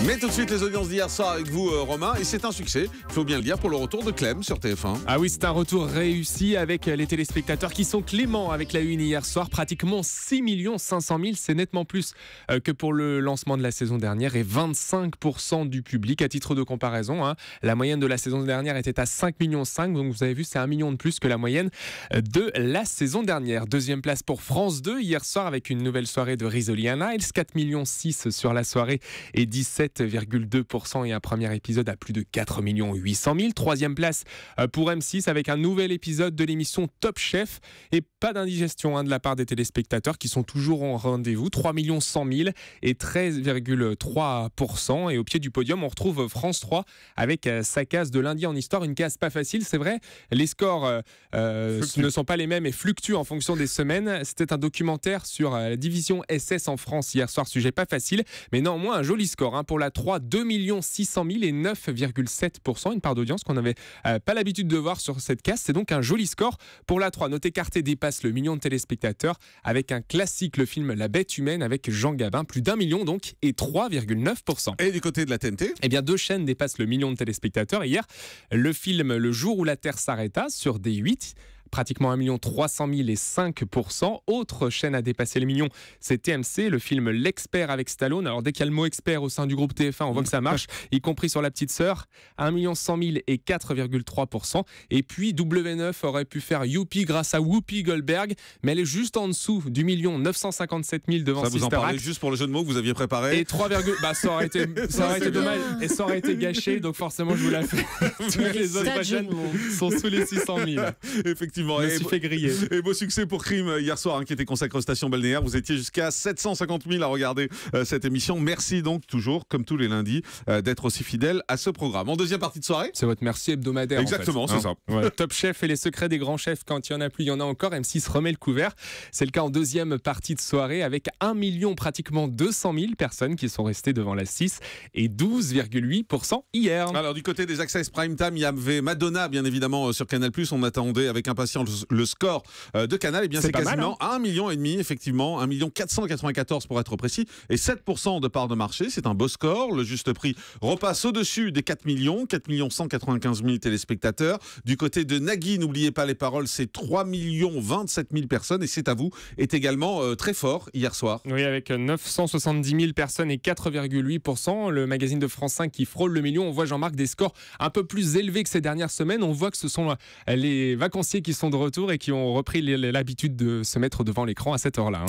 Mais tout de suite les audiences d'hier soir avec vous Romain, et c'est un succès, il faut bien le dire, pour le retour de Clem sur TF1. Ah oui, c'est un retour réussi avec les téléspectateurs qui sont cléments avec la une hier soir, pratiquement 6 500 000, c'est nettement plus que pour le lancement de la saison dernière et 25% du public. À titre de comparaison, la moyenne de la saison dernière était à 5,5 millions, donc vous avez vu, c'est 1 million de plus que la moyenne de la saison dernière. Deuxième place pour France 2 hier soir avec une nouvelle soirée de Rizzoli and Isles, 4,6 millions sur la soirée et 17,2% et un premier épisode à plus de 4,8 millions. Troisième place pour M6 avec un nouvel épisode de l'émission Top Chef et pas d'indigestion de la part des téléspectateurs qui sont toujours en rendez-vous. 3 100 000 et 13,3%. Et au pied du podium, on retrouve France 3 avec sa case de lundi en histoire. Une case pas facile, c'est vrai. Les scores ne sont pas les mêmes et fluctuent en fonction des semaines. C'était un documentaire sur la division SS en France hier soir. Sujet pas facile, mais néanmoins un joli score pour la 3, 2 600 000 et 9,7%. Une part d'audience qu'on n'avait pas l'habitude de voir sur cette case. C'est donc un joli score pour la 3. Notez qu'Arte dépasse le million de téléspectateurs avec un classique, le film La Bête humaine avec Jean Gabin, plus d'1 million donc et 3,9%. Et du côté de la TNT, eh bien, deux chaînes dépassent le million de téléspectateurs. Hier, le film Le jour où la Terre s'arrêta sur D8, pratiquement 1 300 000 et 5%. Autre chaîne à dépasser le million, c'est TMC, le film L'Expert avec Stallone. Alors dès qu'il y a le mot expert au sein du groupe TF1, on voit que ça marche, y compris sur La Petite Sœur, 1 100 000 et 4,3%. Et puis W9 aurait pu faire Youpi grâce à Whoopi Goldberg, mais elle est juste en dessous du 1 957 000 devant Sister Act. Ça, vous en parlez juste pour le jeu de mots que vous aviez préparé. Et 3, ça aurait été dommage et ça aurait été gâché, donc forcément je vous la fais. Toutes les autres chaînes sont sous les 600 000. Effectivement. Je me suis fait griller. Et beau succès pour Crime hier soir, qui était consacré aux stations balnéaires. Vous étiez jusqu'à 750 000 à regarder cette émission. Merci donc toujours, comme tous les lundis, d'être aussi fidèle à ce programme. En deuxième partie de soirée, c'est votre merci hebdomadaire. Exactement, en fait, c'est ça. Ouais. Top Chef et les secrets des grands chefs. Quand il y en a plus, il y en a encore. M6 remet le couvert. C'est le cas en deuxième partie de soirée avec 1 million, pratiquement 200 000 personnes qui sont restées devant la 6 et 12,8% hier. Alors du côté des Access Prime Time, il y avait Madonna bien évidemment sur Canal+. On attendait avec impatience le score de Canal. Et bien c'est quasiment 1,5 million, effectivement, 1 494 pour être précis, et 7% de part de marché. C'est un beau score. Le juste prix repasse au-dessus des 4 millions, 195 000 téléspectateurs. Du côté de Nagui, n'oubliez pas les paroles, c'est 3 27 000 personnes, et C'est à vous est également très fort hier soir. Oui, avec 970 000 personnes et 4,8%. Le magazine de France 5 qui frôle le million. On voit, Jean-Marc, des scores un peu plus élevés que ces dernières semaines. On voit que ce sont les vacanciers qui sont de retour et qui ont repris l'habitude de se mettre devant l'écran à cette heure-là.